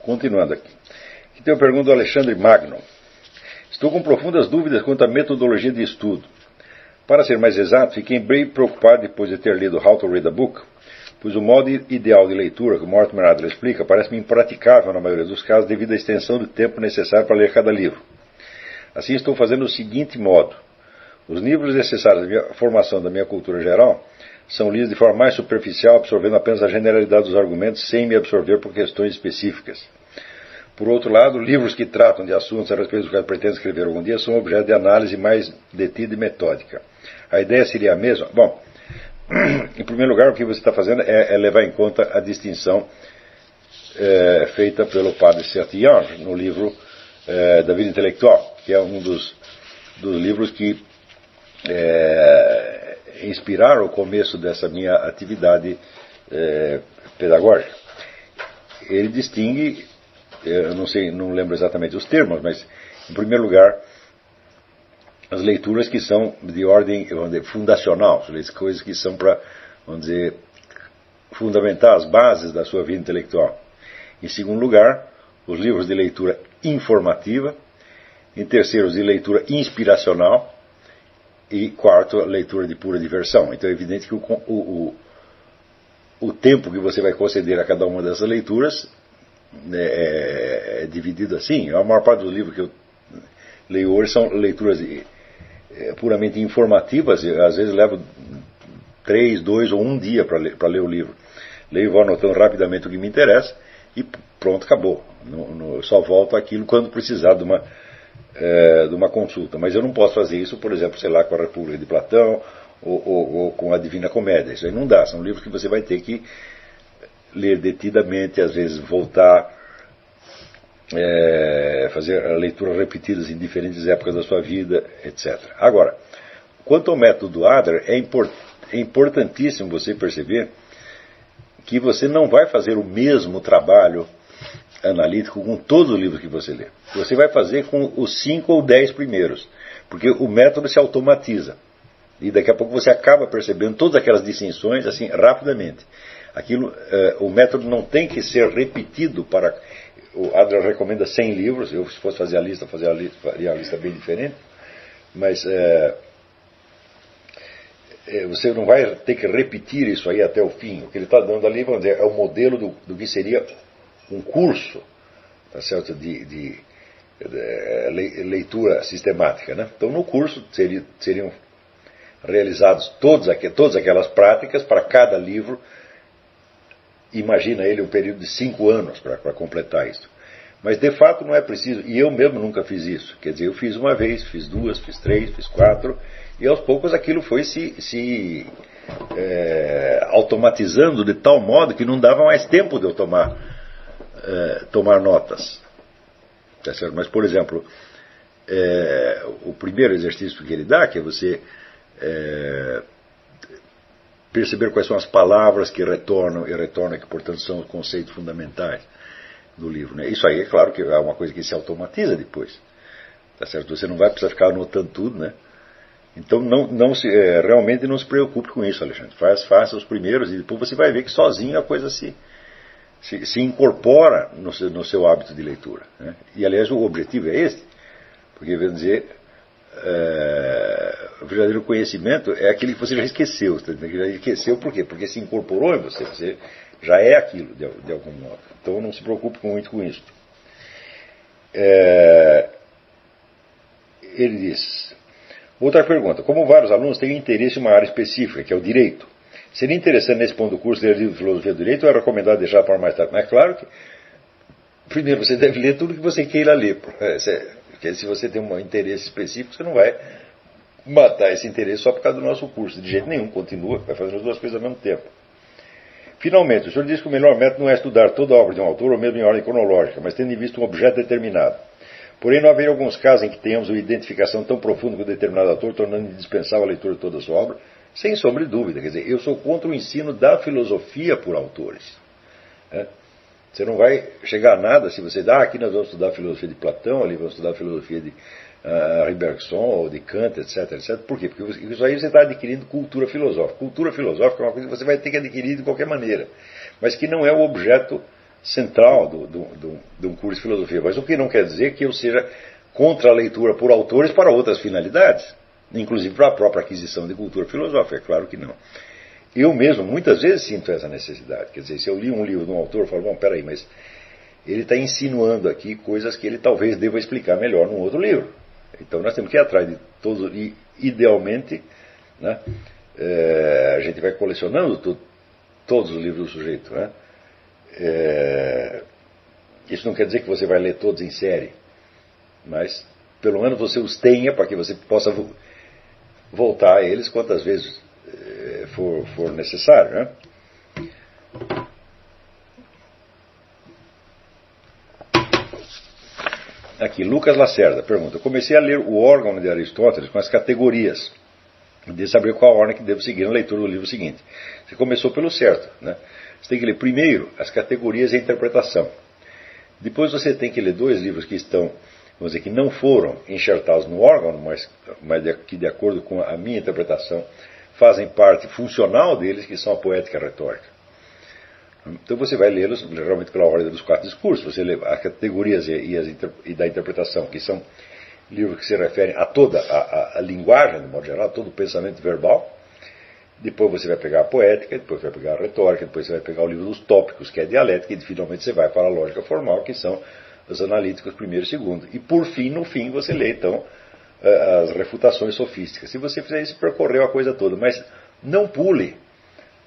Continuando aqui. Aqui tem uma pergunta do Alexandre Magno. Estou com profundas dúvidas quanto à metodologia de estudo. Para ser mais exato, fiquei bem preocupado depois de ter lido How to Read a Book, pois o modo ideal de leitura, que o Mortimer Adler explica, parece-me impraticável na maioria dos casos devido à extensão do tempo necessário para ler cada livro. Assim estou fazendo o seguinte modo. Os livros necessários à formação da minha cultura geral são lidos de forma mais superficial, absorvendo apenas a generalidade dos argumentos, sem me absorver por questões específicas. Por outro lado, livros que tratam de assuntos a respeito dos quais pretendo escrever algum dia são objeto de análise mais detida e metódica. A ideia seria a mesma? Bom, em primeiro lugar, o que você está fazendo é levar em conta a distinção feita pelo padre Sertillanges no livro da Vida Intelectual, que é um dos livros que inspiraram o começo dessa minha atividade pedagógica. Ele distingue, eu não lembro exatamente os termos, mas em primeiro lugar, as leituras que são de ordem, vamos dizer, fundacional, coisas que são para, vamos dizer, fundamentar as bases da sua vida intelectual. Em segundo lugar, os livros de leitura informativa. Em terceiro, os de leitura inspiracional. E quarto, a leitura de pura diversão. Então é evidente que o tempo que você vai conceder a cada uma dessas leituras é dividido assim. A maior parte dos livros que eu leio hoje são leituras puramente informativas. Às vezes levo 3, 2 ou 1 dia para ler o livro. Leio e vou anotando rapidamente o que me interessa e pronto, acabou. Só volto àquilo quando precisar de uma consulta. Mas eu não posso fazer isso, por exemplo, sei lá, com a República de Platão ou com a Divina Comédia. Isso aí não dá. São livros que você vai ter que ler detidamente, às vezes voltar, fazer leituras repetidas em diferentes épocas da sua vida, etc. Agora, quanto ao método Adler, é importantíssimo você perceber que você não vai fazer o mesmo trabalho analítico com todos os livros que você lê. Você vai fazer com os 5 ou 10 primeiros, porque o método se automatiza. E daqui a pouco você acaba percebendo todas aquelas distinções assim rapidamente. O método não tem que ser repetido para... O Adler recomenda 100 livros, eu se fosse fazer a lista, faria a lista bem diferente, mas você não vai ter que repetir isso aí até o fim. O que ele está dando ali, vamos dizer, é o modelo do que seria um curso, tá certo, de leitura sistemática, né? Então no curso seriam realizados todas aquelas práticas para cada livro. Imagina ele um período de 5 anos para completar isso. Mas de fato não é preciso, e eu mesmo nunca fiz isso. Quer dizer, eu fiz uma vez, fiz 2, fiz 3, fiz 4, e aos poucos aquilo foi se automatizando de tal modo que não dava mais tempo de eu tomar notas. Tá certo? Mas, por exemplo, o primeiro exercício que ele dá, que é você perceber quais são as palavras que retornam, que portanto são os conceitos fundamentais do livro, né? Isso aí é claro que é uma coisa que se automatiza depois. Tá certo? Você não vai precisar ficar anotando tudo, né? Então realmente não se preocupe com isso, Alexandre. Faça os primeiros e depois você vai ver que sozinho a coisa se incorpora no seu hábito de leitura, né? E aliás o objetivo é esse, porque vamos dizer, o verdadeiro conhecimento é aquele que você já esqueceu. Já esqueceu por quê? Porque se incorporou em você já é aquilo de algum modo. Então não se preocupe muito com isso. Ele diz, outra pergunta: como vários alunos têm interesse em uma área específica, que é o direito, seria interessante nesse ponto do curso ler livros de filosofia do direito ou é recomendado deixar para mais tarde? Mas é claro que primeiro você deve ler tudo que você queira ler, porque se você tem um interesse específico, você não vai matar esse interesse só por causa do nosso curso. De jeito nenhum, continua, vai fazendo as duas coisas ao mesmo tempo. Finalmente, o senhor diz que o melhor método não é estudar toda a obra de um autor ou mesmo em ordem cronológica, mas tendo em vista um objeto determinado. Porém, não haveria alguns casos em que tenhamos uma identificação tão profunda com determinado autor, tornando indispensável a leitura de toda a sua obra? Sem sombra de dúvida. Quer dizer, eu sou contra o ensino da filosofia por autores. Você não vai chegar a nada se você aqui nós vamos estudar a filosofia de Platão, ali vamos estudar a filosofia de Bergson ou de Kant, etc, etc. Por quê? Porque isso aí você está adquirindo cultura filosófica. Cultura filosófica é uma coisa que você vai ter que adquirir de qualquer maneira, mas que não é o objeto central do curso de filosofia, mas o que não quer dizer que eu seja contra a leitura por autores para outras finalidades, inclusive para a própria aquisição de cultura filosófica, é claro que não. Eu mesmo, muitas vezes, sinto essa necessidade. Quer dizer, se eu li um livro de um autor, eu falo, bom, peraí, mas ele está insinuando aqui coisas que ele talvez deva explicar melhor num outro livro. Então nós temos que ir atrás de todos, e idealmente, né, a gente vai colecionando todos os livros do sujeito. Né? Isso não quer dizer que você vai ler todos em série, mas pelo menos você os tenha para que você possa voltar a eles quantas vezes for necessário. Né? Aqui, Lucas Lacerda pergunta: eu comecei a ler o órgão de Aristóteles com as categorias, de saber qual ordem que devo seguir na leitura do livro seguinte. Você começou pelo certo, né? Você tem que ler primeiro as categorias e a interpretação. Depois você tem que ler dois livros que estão, vamos dizer, que não foram enxertados no órgão, mas que de acordo com a minha interpretação fazem parte funcional deles, que são a poética e a retórica. Então você vai lê-los geralmente pela ordem dos 4 discursos. Você lê as categorias e da interpretação, que são livros que se referem a toda a linguagem, de modo geral, a todo o pensamento verbal. Depois você vai pegar a poética, depois vai pegar a retórica, depois você vai pegar o livro dos tópicos, que é a dialética, e finalmente você vai para a lógica formal, que são os analíticos primeiro e segundo. E por fim, no fim, você lê então as refutações sofísticas. Se você fizer isso, percorreu a coisa toda, mas não pule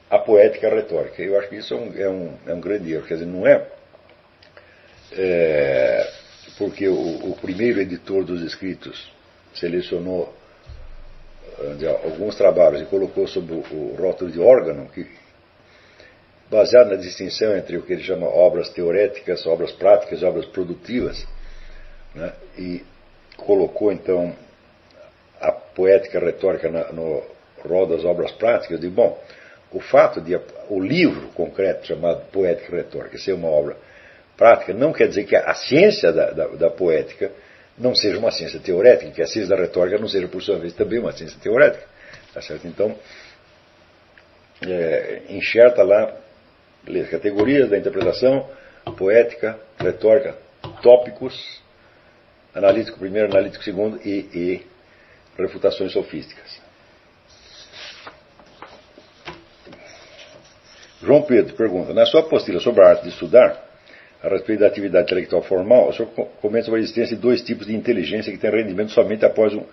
a poética e a retórica. Eu acho que isso é um grande erro. Quer dizer, não é porque o primeiro editor dos escritos selecionou alguns trabalhos e colocou sob o rótulo de órgão, que, baseado na distinção entre o que ele chama obras teoréticas, obras práticas e obras produtivas, né, e colocou então a poética e a retórica no rol das obras práticas. Eu digo, bom, o fato de o livro concreto chamado Poética e Retórica ser uma obra prática não quer dizer que a ciência da poética não seja uma ciência teorética, que a ciência da retórica não seja, por sua vez, também uma ciência teorética. Tá certo? Então, enxerta lá as categorias da interpretação, poética, retórica, tópicos, analítico primeiro, analítico segundo e refutações sofísticas. João Pedro pergunta: na sua apostila sobre a arte de estudar, a respeito da atividade intelectual formal, o senhor comenta sobre a existência de 2 tipos de inteligência que tem rendimento somente após um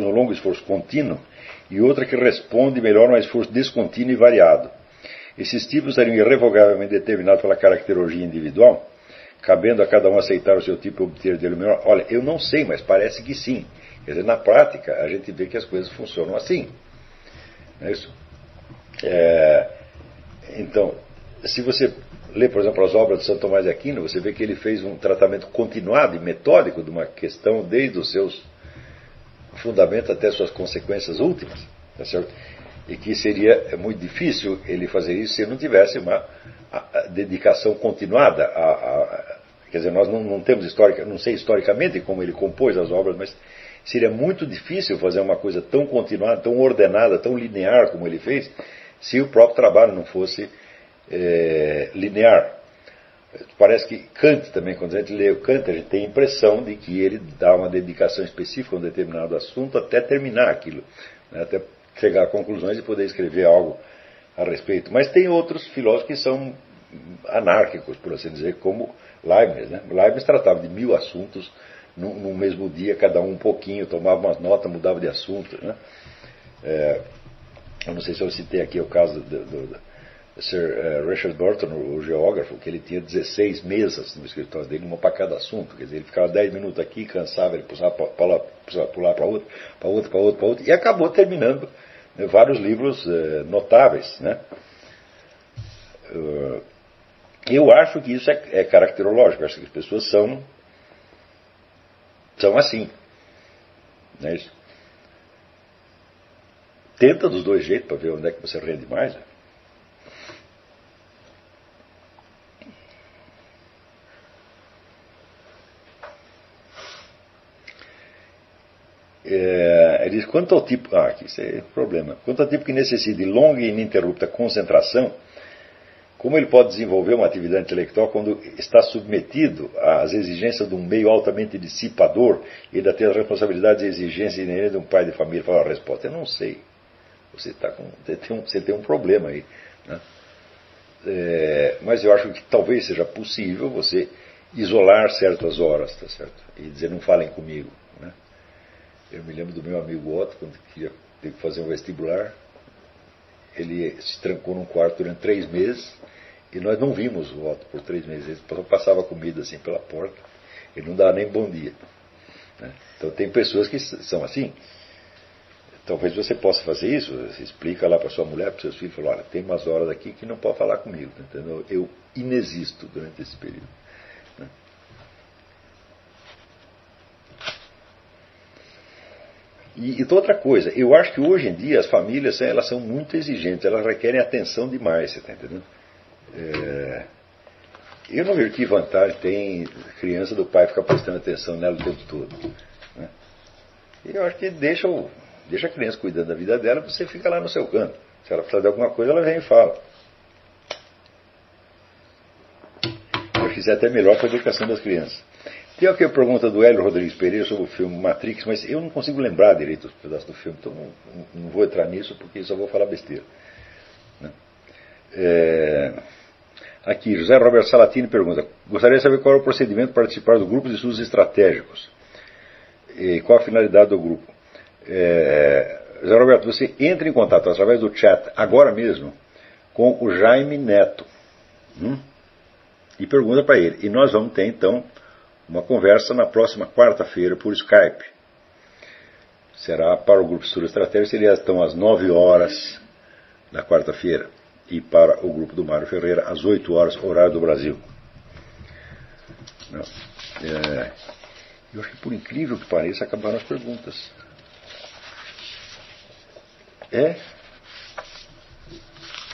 longo esforço contínuo, e outra que responde melhor a um esforço descontínuo e variado. Esses tipos seriam irrevogavelmente determinados pela caracterologia individual, cabendo a cada um aceitar o seu tipo e obter dele o melhor. Olha, eu não sei, mas parece que sim. Quer dizer, na prática, a gente vê que as coisas funcionam assim. Não é isso? Então, se você lê, por exemplo, as obras de Santo Tomás de Aquino, você vê que ele fez um tratamento continuado e metódico de uma questão desde os seus fundamentos até suas consequências últimas, tá certo? E que seria muito difícil ele fazer isso se não tivesse uma dedicação continuada quer dizer, nós não temos não sei historicamente como ele compôs as obras, mas seria muito difícil fazer uma coisa tão continuada, tão ordenada, tão linear como ele fez, se o próprio trabalho não fosse linear. Parece que Kant também, quando a gente lê o Kant, a gente tem a impressão de que ele dá uma dedicação específica a um determinado assunto até terminar aquilo, né, até chegar a conclusões e poder escrever algo a respeito. Mas tem outros filósofos que são anárquicos, por assim dizer, como Leibniz. Né? Leibniz tratava de 1000 assuntos no mesmo dia, cada um pouquinho, tomava umas notas, mudava de assunto. Né? Eu não sei se eu citei aqui o caso do Sir Richard Burton, o geógrafo, que ele tinha 16 mesas no escritório dele, uma para cada assunto. Quer dizer, ele ficava 10 minutos aqui, cansava, ele pular para outro, e acabou terminando, né, vários livros notáveis. Né? Eu acho que isso é caracterológico, eu acho que as pessoas são assim. Não é isso? Tenta dos 2 jeitos para ver onde é que você rende mais. Né? Ele diz, quanto ao tipo... aqui isso é problema. Quanto ao tipo que necessita de longa e ininterrupta concentração, Como ele pode desenvolver uma atividade intelectual quando está submetido às exigências de um meio altamente dissipador e ainda tem as responsabilidades e exigências inerentes de um pai de família? Fala a resposta: eu não sei. Você tem um problema aí, né? Mas eu acho que talvez seja possível você isolar certas horas, tá certo? E dizer: não falem comigo, né? Eu me lembro do meu amigo Otto, quando teve que fazer um vestibular. Ele se trancou num quarto durante 3 meses e nós não vimos o Otto por 3 meses. Ele passava comida assim pela porta, ele não dava nem bom dia, né? Então tem pessoas que são assim. Talvez você possa fazer isso. Você explica lá para sua mulher, para seus filhos: fala, olha, tem umas horas aqui que não pode falar comigo, entendeu? Eu inexisto durante esse período, né? E outra coisa, eu acho que hoje em dia as famílias, elas são muito exigentes, elas requerem atenção demais, você está entendendo? Eu não vejo que vantagem tem criança do pai ficar prestando atenção nela o tempo todo, né? Eu acho que deixa a criança cuidando da vida dela, você fica lá no seu canto. Se ela precisar de alguma coisa, ela vem e fala. Eu acho que isso é até melhor para a educação das crianças. Tem aqui a pergunta do Hélio Rodrigues Pereira sobre o filme Matrix, mas eu não consigo lembrar direito os pedaços do filme, então não vou entrar nisso porque só vou falar besteira, né? Aqui, José Roberto Salatini pergunta: gostaria de saber qual é o procedimento para participar do grupo de estudos estratégicos e qual a finalidade do grupo. José Roberto, você entra em contato através do chat agora mesmo com o Jaime Neto, e pergunta para ele. E nós vamos ter então uma conversa na próxima quarta-feira por Skype. Será para o grupo de estudo estratégico, seria então às 9 horas da quarta-feira, e para o grupo do Mário Ferreira às 8 horas, horário do Brasil. Eu acho que, por incrível que pareça, acabaram as perguntas.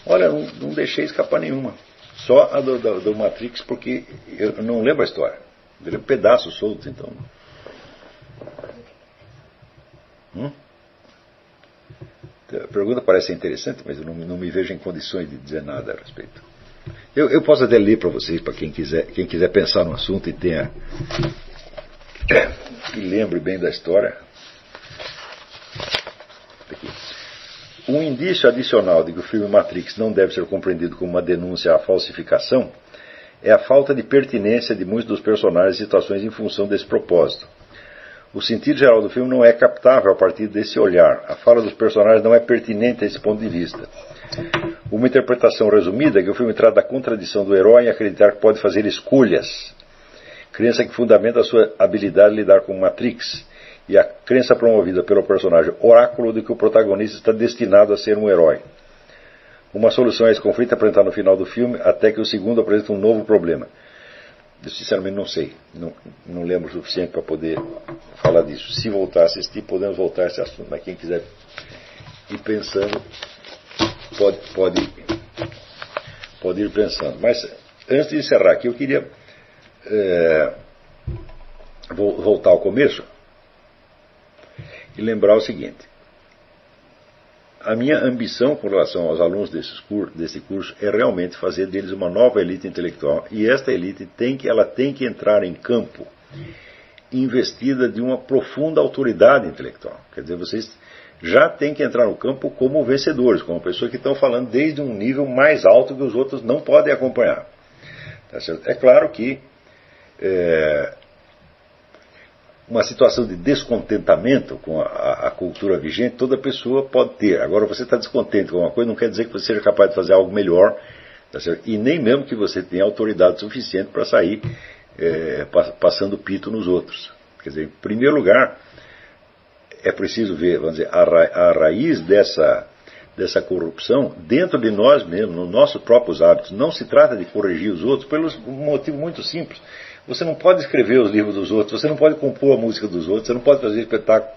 Olha, não deixei escapar nenhuma. Só a do Matrix, porque eu não lembro a história. Eu lembro pedaços soltos, então. A pergunta parece interessante, mas eu não me vejo em condições de dizer nada a respeito. Eu posso até ler para vocês, para quem quiser pensar no assunto e tenha e lembre bem da história. Aqui. Um indício adicional de que o filme Matrix não deve ser compreendido como uma denúncia à falsificação é a falta de pertinência de muitos dos personagens e situações em função desse propósito. O sentido geral do filme não é captável a partir desse olhar. A fala dos personagens não é pertinente a esse ponto de vista. Uma interpretação resumida é que o filme trata da contradição do herói em acreditar que pode fazer escolhas, crença que fundamenta a sua habilidade de lidar com Matrix, e a crença promovida pelo personagem Oráculo de que o protagonista está destinado a ser um herói. Uma solução a esse conflito é apresentada no final do filme, até que o segundo apresenta um novo problema. Eu sinceramente não sei, não lembro o suficiente para poder falar disso. Se voltar a assistir, podemos voltar a esse assunto, mas quem quiser ir pensando, pode ir pensando. Mas antes de encerrar aqui, eu queria voltar ao começo e lembrar o seguinte: a minha ambição com relação aos alunos desse curso é realmente fazer deles uma nova elite intelectual, e esta elite tem que entrar em campo investida de uma profunda autoridade intelectual. Quer dizer, vocês já têm que entrar no campo como vencedores, como pessoas que estão falando desde um nível mais alto que os outros não podem acompanhar. Tá certo? É claro que uma situação de descontentamento com a cultura vigente, toda pessoa pode ter. Agora, você está descontente com uma coisa, não quer dizer que você seja capaz de fazer algo melhor, tá certo? E nem mesmo que você tenha autoridade suficiente para sair passando pito nos outros. Quer dizer, em primeiro lugar, é preciso ver, vamos dizer, a raiz dessa corrupção dentro de nós mesmos, nos nossos próprios hábitos. Não se trata de corrigir os outros pelo um motivo muito simples. Você não pode escrever os livros dos outros, você não pode compor a música dos outros, você não pode fazer espetáculo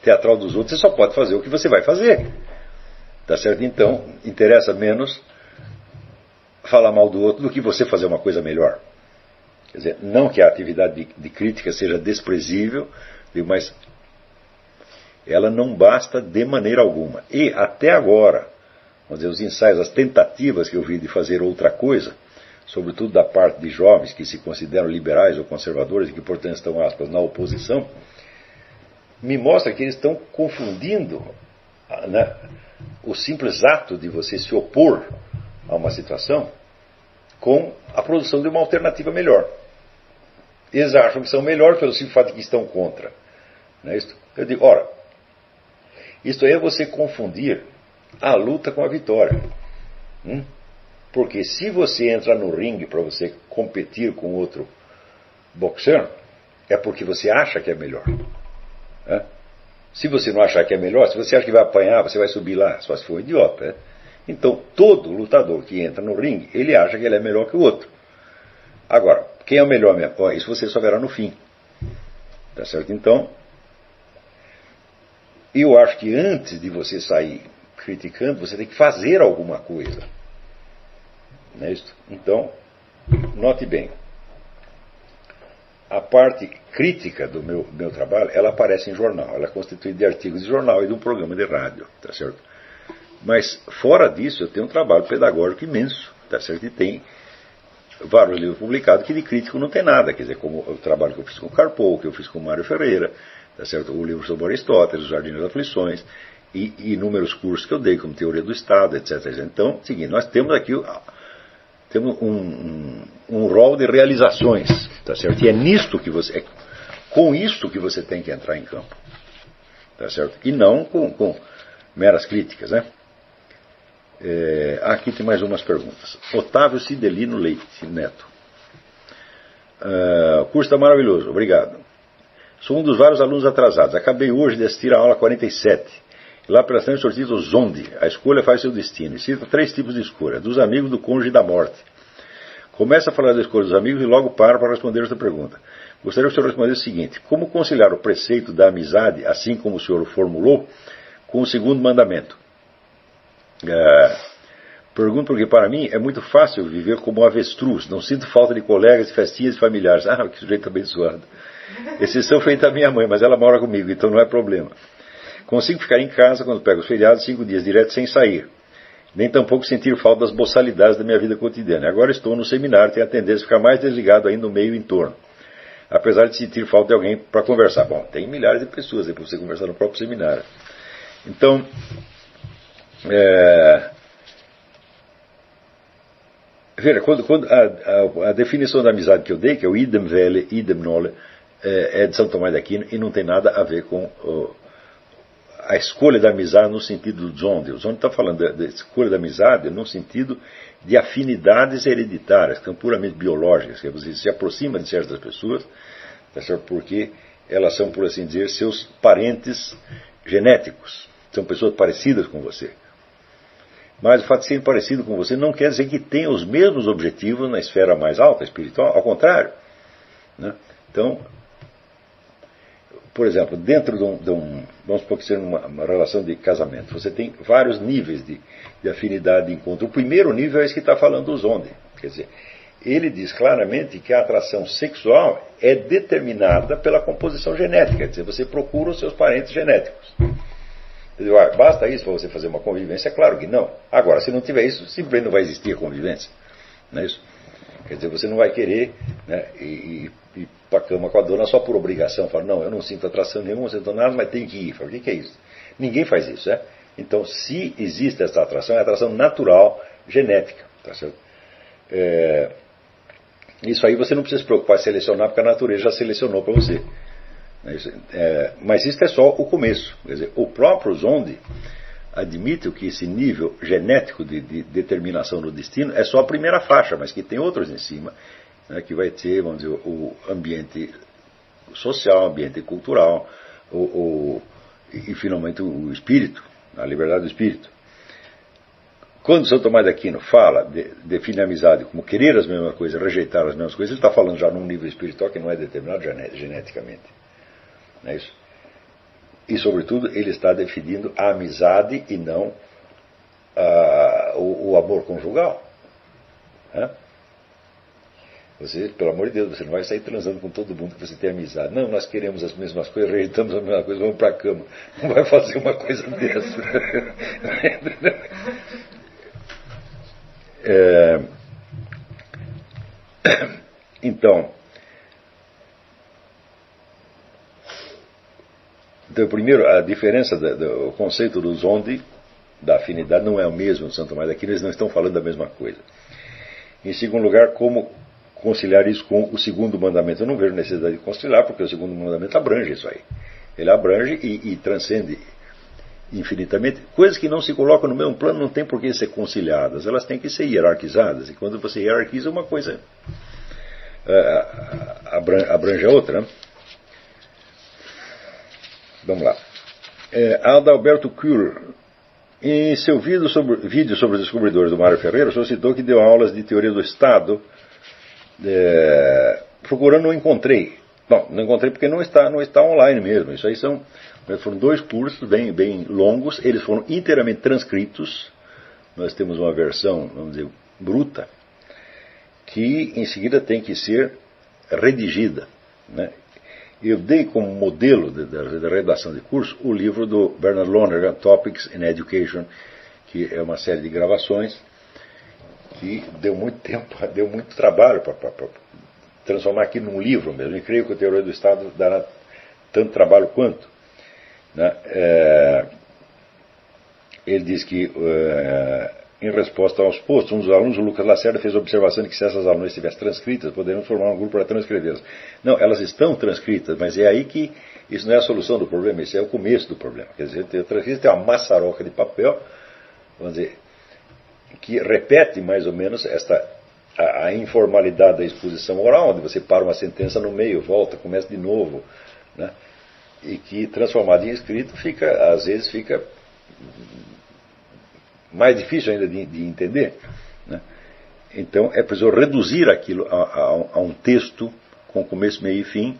teatral dos outros, você só pode fazer o que você vai fazer. Tá certo? Então, interessa menos falar mal do outro do que você fazer uma coisa melhor. Quer dizer, não que a atividade de crítica seja desprezível, mas ela não basta de maneira alguma. E, até agora, vamos dizer, os ensaios, as tentativas que eu vi de fazer outra coisa, sobretudo da parte de jovens que se consideram liberais ou conservadores e que, portanto, estão, aspas, na oposição, me mostra que eles estão confundindo, né, o simples ato de você se opor a uma situação com a produção de uma alternativa melhor. Eles acham que são melhores pelo simples fato de que estão contra. Não é isso? Eu digo, ora, isto aí é você confundir a luta com a vitória. Porque se você entra no ringue para você competir com outro boxeiro, é porque você acha que é melhor. Se você não achar que é melhor, se você acha que vai apanhar, você vai subir lá, só se for um idiota. Então, todo lutador que entra no ringue, ele acha que ele é melhor que o outro. Agora, quem é o melhor mesmo? Isso você só verá no fim. Tá certo? Então, eu acho que antes de você sair criticando, você tem que fazer alguma coisa. Não é isso? Então, note bem. A parte crítica do meu trabalho, ela aparece em jornal. Ela é constituída de artigos de jornal e de um programa de rádio. Tá certo? Mas, fora disso, eu tenho um trabalho pedagógico imenso. Tá certo? E tem vários livros publicados que de crítico não tem nada. Quer dizer, como o trabalho que eu fiz com Karpov, que eu fiz com Mário Ferreira, tá certo? O livro sobre Aristóteles, Os Jardins das Aflições, e inúmeros cursos que eu dei, como Teoria do Estado, etc. Então, seguinte, nós temos aqui um rol de realizações, tá certo? E é nisto que você, com isto que você tem que entrar em campo, tá certo? E não com meras críticas, né? Aqui tem mais umas perguntas. Otávio Cidelino Leite Neto. O curso está maravilhoso, obrigado. Sou um dos vários alunos atrasados. Acabei hoje de assistir a aula 47. E lá pela frente sortido o Zonde. A escolha faz seu destino. E cita 3 tipos de escolha: dos amigos, do cônjuge e da morte. Começa a falar da escolha dos amigos e logo para responder esta pergunta. Gostaria que o senhor respondesse o seguinte: como conciliar o preceito da amizade, assim como o senhor o formulou, com o segundo mandamento? Pergunto porque para mim é muito fácil viver como um avestruz. Não sinto falta de colegas, de festinhas e familiares. Ah, que sujeito abençoado. Exceção feita à minha mãe, mas ela mora comigo, então não é problema. Consigo ficar em casa quando pego os feriados 5 dias direto sem sair. Nem tampouco sentir falta das boçalidades da minha vida cotidiana. Agora estou no seminário, tenho a tendência a ficar mais desligado ainda no meio e em torno. Apesar de sentir falta de alguém para conversar. Bom, tem milhares de pessoas aí para você conversar no próprio seminário. Então, veja, quando a definição da amizade que eu dei, que é o idem vele, idem nole, é de São Tomás de Aquino e não tem nada a ver com a escolha da amizade no sentido do Zonde. O Zonde está falando da escolha da amizade no sentido de afinidades hereditárias, que são puramente biológicas, que você se aproxima de certas pessoas, tá certo? Porque elas são, por assim dizer, seus parentes genéticos, são pessoas parecidas com você. Mas o fato de serem parecidos com você não quer dizer que tenham os mesmos objetivos na esfera mais alta, espiritual, ao contrário, né? Então, por exemplo, dentro de vamos supor que seja uma relação de casamento, você tem vários níveis de afinidade de encontro. O primeiro nível é esse que está falando o Zonde. Quer dizer, ele diz claramente que a atração sexual é determinada pela composição genética. Quer dizer, você procura os seus parentes genéticos. Quer dizer, basta isso para você fazer uma convivência? Claro que não. Agora, se não tiver isso, simplesmente não vai existir a convivência. Não é isso? Quer dizer, você não vai querer, né, ir para a cama com a dona só por obrigação. Fala, não, eu não sinto atração nenhuma, não sinto nada, mas tem que ir. Fala, o que é isso? Ninguém faz isso, né? Então, se existe essa atração, é atração natural, genética. Tá certo? Isso aí você não precisa se preocupar em selecionar, porque a natureza já selecionou para você. Mas isso é só o começo. Quer dizer, o próprio Zonde admite que esse nível genético de determinação do destino é só a primeira faixa, mas que tem outros em cima, né, que vai ter, vamos dizer, o ambiente social, o ambiente cultural, e finalmente o espírito, a liberdade do espírito. Quando São Tomás de Aquino define a amizade como querer as mesmas coisas, rejeitar as mesmas coisas, ele está falando já num nível espiritual que não é determinado geneticamente. Não é isso? E, sobretudo, ele está definindo a amizade e não o amor conjugal. Você, pelo amor de Deus, você não vai sair transando com todo mundo que você tem amizade. Não, nós queremos as mesmas coisas, rejeitamos a mesma coisa, vamos para a cama. Não vai fazer uma coisa dessa. Então, primeiro, a diferença do conceito do Zondi, da afinidade, não é o mesmo do Santo Tomás de Aquino, eles não estão falando da mesma coisa. Em segundo lugar, como conciliar isso com o segundo mandamento? Eu não vejo necessidade de conciliar, porque o segundo mandamento abrange isso aí. Ele abrange e transcende infinitamente. Coisas que não se colocam no mesmo plano não tem por que ser conciliadas, elas têm que ser hierarquizadas. E quando você hierarquiza, uma coisa abrange a outra, né? Vamos lá. Adalberto Kuhl, em seu vídeo sobre os descobridores do Mário Ferreira, citou que deu aulas de teoria do Estado. Procurando, não encontrei. Bom, não encontrei porque não está online mesmo. Isso aí foram 2 cursos bem longos, eles foram inteiramente transcritos. Nós temos uma versão, vamos dizer, bruta, que em seguida tem que ser redigida, né? Eu dei como modelo da redação de curso o livro do Bernard Lonergan, Topics in Education, que é uma série de gravações que deu muito tempo, deu muito trabalho para transformar aqui num livro mesmo. E creio que a teoria do Estado dará tanto trabalho quanto, né? Ele diz que, em resposta aos postos, um dos alunos, o Lucas Lacerda, fez a observação de que se essas alunas estivessem transcritas, poderíamos formar um grupo para transcrevê-las. Não, elas estão transcritas, mas é aí que isso não é a solução do problema, isso é o começo do problema. Quer dizer, tem uma maçaroca de papel, vamos dizer, que repete mais ou menos a informalidade da exposição oral, onde você para uma sentença no meio, volta, começa de novo, né? E que transformado em escrito às vezes fica mais difícil ainda de entender, né? Então é preciso reduzir aquilo a um texto com começo, meio e fim,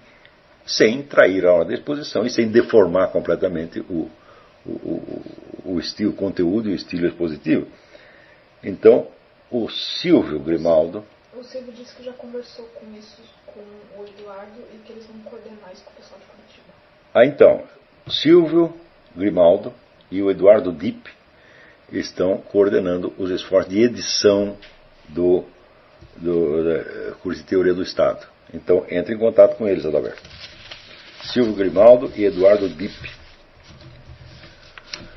sem trair a hora da exposição e sem deformar completamente o estilo, o conteúdo e o estilo expositivo. Então, o Silvio Grimaldo... O Silvio disse que já conversou com o Eduardo e que eles vão coordenar isso com o pessoal de Curitiba. Então, Silvio Grimaldo e o Eduardo Dipp estão coordenando os esforços de edição do curso de Teoria do Estado. Então, entre em contato com eles, Adalberto. Silvio Grimaldo e Eduardo Dipp.